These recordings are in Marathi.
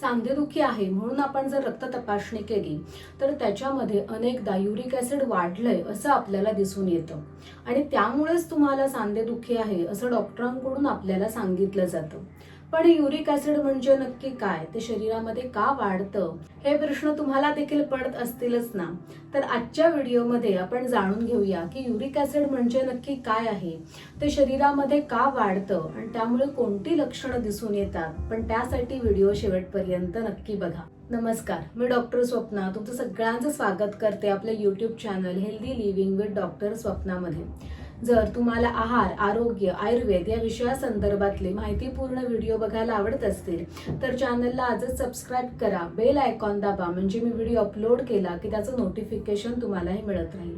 सांधेदुखी आहे म्हणून आपण जर रक्त तपासणी केली तर त्याच्यामध्ये अनेकदा युरिक ऍसिड वाढलंय असं आपल्याला दिसून येतं आणि त्यामुळेच तुम्हाला सांधेदुखी आहे असं डॉक्टरांकडून आपल्याला सांगितलं जातं. पण युरिक ऍसिड म्हणजे नक्की काय, ते शरीरामध्ये का वाढतं, हे प्रश्न तुम्हाला देखील पडत असतीलच ना. तर आजच्या व्हिडिओमध्ये आपण जाणून घेऊया की युरिक ऍसिड म्हणजे नक्की काय आहे, ते शरीरामध्ये का वाढतं आणि त्यामुळे कोणती लक्षणं दिसून येतात. पण त्यासाठी व्हिडिओ शेवटपर्यंत नक्की बघा. नमस्कार, मी डॉक्टर स्वप्ना तुमचं सगळ्यांचं स्वागत करते आपल्या YouTube channel healthy living with doctor स्वप्नामध्ये. जर तुम्हाला आहार, आरोग्य, आयुर्वेद या विषयासंदर्भातले माहितीपूर्ण व्हिडिओ बघायला आवडत असतील तर चॅनलला आजच सबस्क्राईब करा, बेल आयकॉन दाबा, म्हणजे मी व्हिडिओ अपलोड केला की त्याचं नोटिफिकेशन तुम्हालाही मिळत राहील.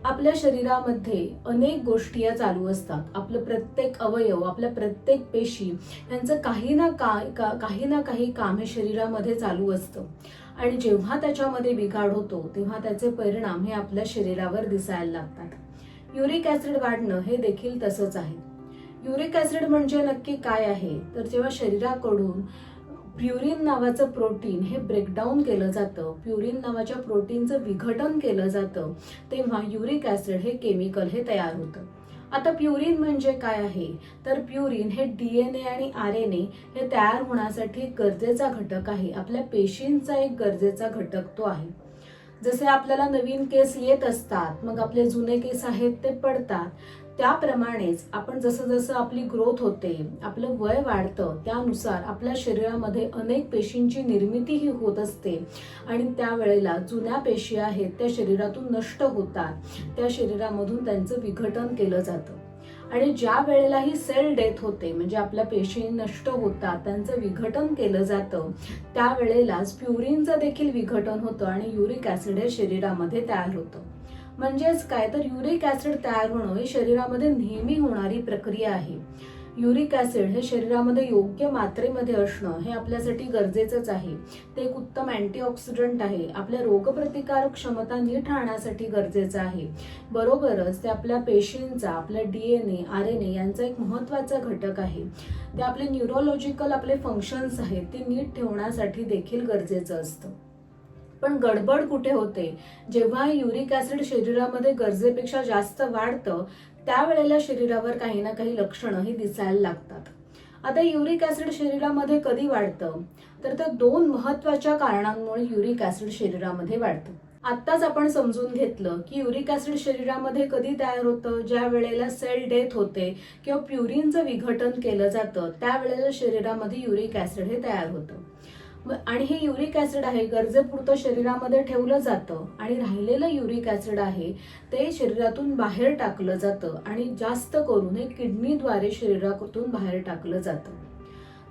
आपल्या शरीरामध्ये अनेक गोष्टी या चालू असतात. आपलं प्रत्येक अवयव, आपल्या प्रत्येक पेशी यांचं काही ना काही काम हे शरीरामध्ये चालू असतं आणि जेव्हा त्याच्यामध्ये बिघाड होतो तेव्हा त्याचे परिणाम हे आपल्या शरीरावर दिसायला लागतात. युरिक ऍसिड वाढणं हे देखील तसंच आहे. युरिक ऍसिड म्हणजे नक्की काय आहे, तर जेव्हा शरीराकडून प्युरिन नावाचं प्रोटीन हे ब्रेकडाऊन केलं जातं, प्युरिन नावाच्या प्रोटीनचं विघटन केलं जातं, तेव्हा युरिक ऍसिड हे केमिकल हे तयार होतं. आता प्युरिन म्हणजे काय आहे, तर प्युरिन हे DNA आणि RNA हे तयार होण्यासाठी एक गरजेचा घटक आहे. आपल्या पेशींचा एक गरजेचा घटक तो आहे. जसे आपल्याला नवीन केस येत असतात, मग आपले जुने केस आहेत ते पडतात, त्याप्रमाणेच आपण जसं जसं आपली ग्रोथ होते, आपलं वय वाढतं, त्यानुसार आपल्या शरीरामध्ये अनेक पेशींची निर्मिती ही होत असते आणि त्यावेळेला जुन्या पेशी आहेत त्या शरीरातून नष्ट होतात, त्या शरीरामधून त्यांचं विघटन केलं जातं. आणि ज्या वेळेला ही सेल डेथ होते, म्हणजे आपल्या पेशी नष्ट होतात, त्यांचं विघटन केलं जातं, त्यावेळेलाच प्युरिनचं देखील विघटन होतं आणि युरिक ऍसिड हे शरीरामध्ये तयार होतं. म्हणजेच काय, तर युरिक ऍसिड तयार होणं ही शरीरामध्ये नेहमी होणारी प्रक्रिया आहे. युरिक ऍसिड हे शरीरामध्ये योग्य मात्रेमध्ये असणं हे आपल्यासाठी गरजेचंच आहे. ते एक उत्तम अँटीऑक्सिडंट आहे, आपल्या रोगप्रतिकारक क्षमता नीट राहण्यासाठी गरजेचं आहे. बरोबरच ते आपल्या पेशींचा, आपल्या DNA, RNA यांचा एक महत्त्वाचा घटक आहे. ते आपले न्यूरोलॉजिकल आपले फंक्शन्स आहेत ते नीट ठेवण्यासाठी देखील गरजेचं असतं. पण गडबड कुठे होते, जेव्हा युरिक ऍसिड शरीरामध्ये गरजेपेक्षा जास्त वाढतं त्यावेळेला शरीरावर काही ना काही लक्षणं ही दिसायला लागतात. आता युरिक ऍसिड शरीरामध्ये कधी वाढतं, तर त्या दोन महत्वाच्या कारणांमुळे युरिक ऍसिड शरीरामध्ये वाढतं. आत्ताच आपण समजून घेतलं की युरिक ऍसिड शरीरामध्ये कधी तयार होतं, ज्या वेळेला सेल डेथ होते किंवा प्युरिनचं विघटन केलं जातं त्यावेळेला शरीरामध्ये युरिक ऍसिड हे तयार होतं. आणि हे युरिक ऍसिड आहे गरजेपुरतं शरीरामध्ये ठेवलं जातं आणि राहिलेलं युरिक ऍसिड आहे ते शरीरातून बाहेर टाकलं जातं आणि जास्त करून हे किडनीद्वारे शरीरातून बाहेर टाकलं जातं.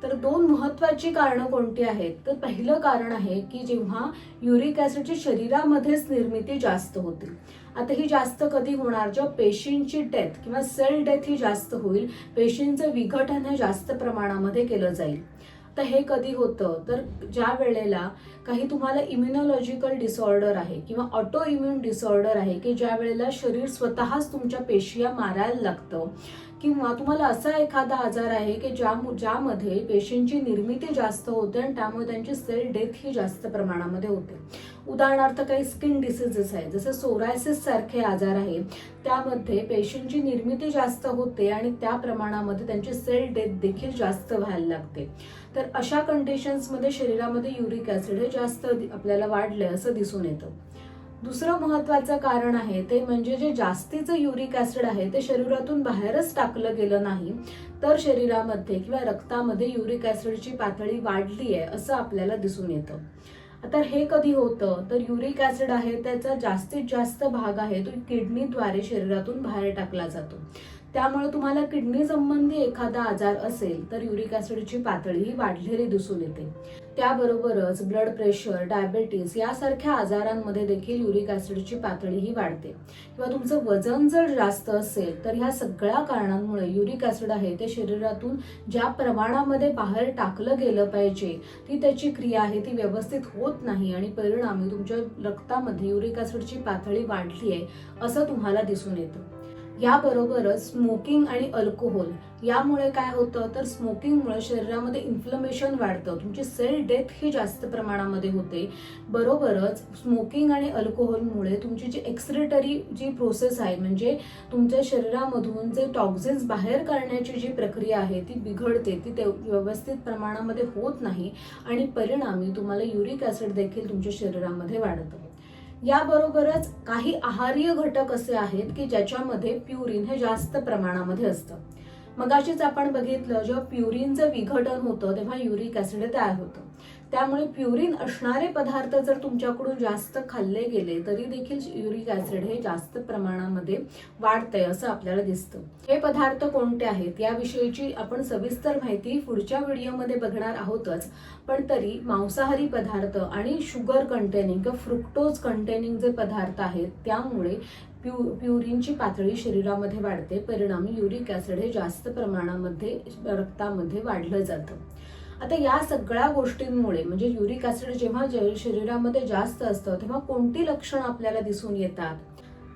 तर दोन महत्वाची कारणं कोणती आहेत, तर पहिलं कारण आहे की जेव्हा युरिक ऍसिडची शरीरामध्येच निर्मिती जास्त होते. आता ही जास्त कधी होणार, जेव्हा पेशींची डेथ किंवा सेल डेथ ही जास्त होईल, पेशींचं विघटन हे जास्त प्रमाणामध्ये केलं जाईल. तर हे कधी होतं, तर ज्या वेळेला काही तुम्हाला इम्युनॉलॉजिकल डिसऑर्डर आहे किंवा ऑटो इम्युन डिसऑर्डर आहे की ज्या वेळेला शरीर स्वतःच तुमच्या पेशिया मारायला लागतं, किंवा तुम्हाला असा एखादा आजार आहे की ज्यामध्ये पेशींची निर्मिती जास्त होते आणि त्यामुळे त्यांची सेल डेथ ही जास्त प्रमाणामध्ये होते. उदाहरणार्थ काही स्किन डिसीजेस आहे, जसं सोरायसिस सारखे आजार आहे, त्यामध्ये पेशींची निर्मिती जास्त होते आणि त्या प्रमाणामध्ये त्यांची सेल डेथ देखील जास्त व्हायला लागते. तर अशा कंडिशन्समध्ये शरीरामध्ये युरिक ऍसिड हे जास्त आपल्याला वाढलंय असं दिसून येतं. दुसरं महत्वाचं कारण आहे ते म्हणजे जे जास्तीचं युरिक ऍसिड आहे ते शरीरातून बाहेरच टाकलं गेलं नाही, तर शरीरामध्ये किंवा रक्तामध्ये युरिक ऍसिडची पातळी वाढली आहे असं आपल्याला दिसून येतं. आता हे कधी होतं, तर युरिक ऍसिड आहे त्याचा जास्तीत जास्त भाग आहे तो किडनीद्वारे शरीरातून बाहेर टाकला जातो. त्यामुळे तुम्हाला किडनी संबंधी एखादा आजार असेल तर युरिक ऍसिडची पातळी ही वाढलेली दिसून येते. त्याबरोबरच ब्लड प्रेशर, डायबेटीस यासारख्या आजारांमध्ये देखील युरिक ऍसिडची पातळी ही वाढते. किंवा तुमचं वजन जर जास्त असेल तर ह्या सगळ्या कारणांमुळे युरिक ऍसिड आहे ते शरीरातून ज्या प्रमाणामध्ये बाहेर टाकलं गेलं पाहिजे ती त्याची क्रिया आहे ती व्यवस्थित होत नाही आणि परिणामी तुमच्या रक्तामध्ये युरिक ऍसिडची पातळी वाढली आहे असं तुम्हाला दिसून येतं. याबरोबरच स्मोकिंग आणि अल्कोहोल यामुळे काय होतं तर स्मोकिंगमुळे शरीरामध्ये इन्फ्लमेशन वाढतं, तुमची सेल डेथ ही जास्त प्रमाणामध्ये होते. बरोबरच स्मोकिंग आणि अल्कोहोलमुळे तुमची जी एक्सक्रिटरी जी प्रोसेस आहे म्हणजे तुमच्या शरीरामधून जे टॉक्झिन्स बाहेर काढण्याची जी प्रक्रिया आहे ती बिघडते, ती व्यवस्थित प्रमाणामध्ये होत नाही आणि परिणामी तुम्हाला युरिक ऍसिड देखील तुमच्या शरीरामध्ये वाढतं. याबरोबरच काही आहारीय घटक असे आहेत की ज्याच्यामध्ये प्युरिन हे जास्त प्रमाणामध्ये असतं. मगाशीच आपण बघितलं जेव्हा प्युरिनचं विघटन होतं तेव्हा युरिक ऍसिड तयार होतं. त्यामुळे प्युरिन असणारे पदार्थ जर तुमच्याकडून जास्त खाल्ले गेले तरी देखील युरिक ऍसिड हे जास्त प्रमाणामध्ये वाढतंय असं आपल्याला दिसतं. हे पदार्थ कोणते आहेत याविषयीची आपण सविस्तर माहिती पुढच्या व्हिडिओमध्ये बघणार आहोतच, पण तरी मांसाहारी पदार्थ आणि शुगर कंटेनिंग किंवा फ्रुक्टोज कंटेनिंग जे पदार्थ आहेत त्यामुळे प्युरिनची पातळी शरीरामध्ये वाढते, परिणामी युरिक ऍसिड हे जास्त प्रमाणामध्ये रक्तामध्ये वाढलं जातं. आता या सगळ्या गोष्टींमुळे म्हणजे युरिक ऍसिड जेव्हा शरीरामध्ये जास्त असतं तेव्हा कोणती लक्षणं आपल्याला दिसून येतात?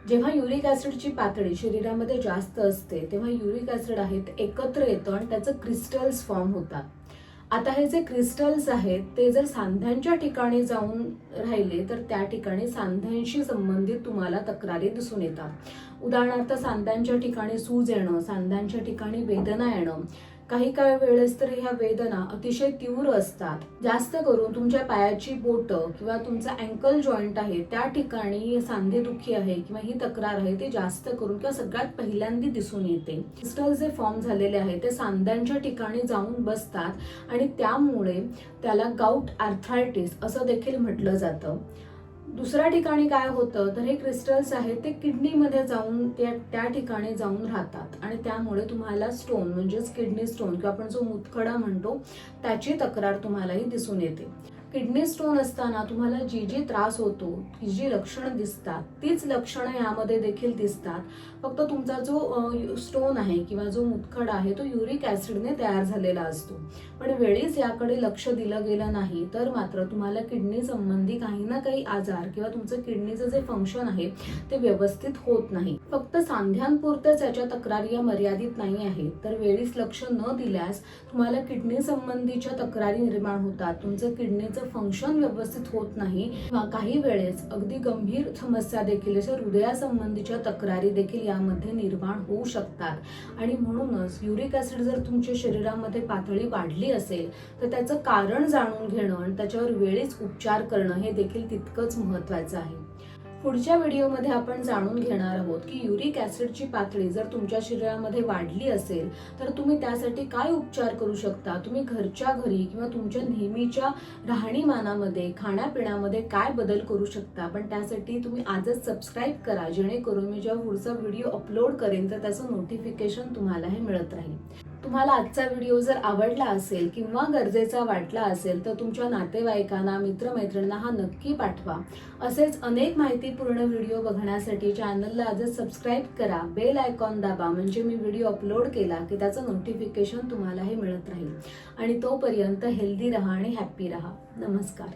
जेव्हा युरिक ऍसिडची पातळी शरीरामध्ये जास्त असते तेव्हा युरिक ऍसिड आहे ते एकत्र येतं आणि त्याचं क्रिस्टल्स फॉर्म होतात. आता हे जे क्रिस्टल्स आहेत ते जर सांध्यांच्या ठिकाणी जाऊन राहिले तर त्या ठिकाणी सांध्यांशी संबंधित तुम्हाला तक्रारी दिसून येतात. उदाहरणार्थ सांध्यांच्या ठिकाणी सूज येणं, सांध्यांच्या ठिकाणी वेदना येणं, काही काही वेळेस तर ह्या वेदना अतिशय तीव्र असतात. जास्त करून तुमच्या पायाची बोटं किंवा तुमचा अँकल जॉईंट आहे त्या ठिकाणी सांधेदुखी आहे किंवा ही तक्रार आहे ते जास्त करून किंवा सगळ्यात पहिल्यांदा दिसून येते. क्रिस्टल जे फॉर्म झालेले आहे ते सांध्यांच्या ठिकाणी जाऊन बसतात आणि त्यामुळे त्याला गाऊट आर्थरायटिस असं देखील म्हटलं जातं. दुसऱ्या ठिकाणी काय होतं तर हे क्रिस्टल्स आहेत ते किडनीमध्ये जाऊन त्या ठिकाणी जाऊन राहतात आणि त्यामुळे तुम्हाला स्टोन म्हणजेच किडनी स्टोन किंवा आपण जो मुतखडा म्हणतो त्याची तक्रार तुम्हालाही दिसून येते. किडनी स्टोन असताना तुम्हाला जी जी त्रास होतो, जी लक्षणं दिसतात तीच लक्षणं यामध्ये देखील दिसतात. फक्त तुमचा जो स्टोन आहे किंवा जो मुतखडा आहे तो युरिक ऍसिडने तयार झालेला असतो. पण वेळीच याकडे लक्ष दिलं गेलं नाही तर मात्र तुम्हाला किडनी संबंधी काही ना काही आजार किंवा तुमचं किडनीचं जे फंक्शन आहे ते व्यवस्थित होत नाही. फक्त सांध्यांपुरतच याच्या तक्रारी मर्यादित नाही आहेत, तर वेळीच लक्ष न दिल्यास तुम्हाला किडनी संबंधीच्या तक्रारी निर्माण होतात. तुमचं किडनीचं फंक्शन व्यवस्थित होत नाही. काही वेळेस अगदी गंभीर समस्या देखील जसं हृदयासंबंधीच्या तक्रारी देखील यामध्ये निर्माण होऊ शकतात आणि म्हणूनच युरिक ऍसिड जर तुमच्या शरीरामध्ये पातळी वाढली असेल तर त्याचं कारण जाणून घेणं आणि त्याच्यावर वेळीच उपचार करणं हे देखील तितकंच महत्त्वाचं आहे. पुढच्या व्हिडिओमध्ये आपण जाणून घेणार आहोत की युरिक ऍसिडची पातळी जर तुमच्या शरीरामध्ये वाढली असेल तर तुम्ही त्यासाठी काय उपचार करू शकता, तुम्ही घरच्या घरी किंवा तुमच्या नेहमीच्या राहणीमानामध्ये खाण्यापिण्यामध्ये काय बदल करू शकता. पण त्यासाठी तुम्ही आजच सबस्क्राईब करा जेणेकरून मी जेव्हा पुढचा व्हिडिओ अपलोड करेन तर त्याचं नोटिफिकेशन तुम्हाला हे मिळत राहील. तुम्हाला आजचा व्हिडिओ जर आवडला असेल किंवा गरजेचा वाटला असेल तर तुमच्या नातेवाईकांना, मित्रमैत्रिणींना हा नक्की पाठवा. असेच अनेक माहितीपूर्ण व्हिडिओ बघण्यासाठी चॅनलला आजच सबस्क्राईब करा, बेल आयकॉन दाबा म्हणजे मी व्हिडिओ अपलोड केला की त्याचं नोटिफिकेशन तुम्हाला हे मिळत राहील. आणि तोपर्यंत हेल्दी राहा आणि हॅप्पी राहा. नमस्कार.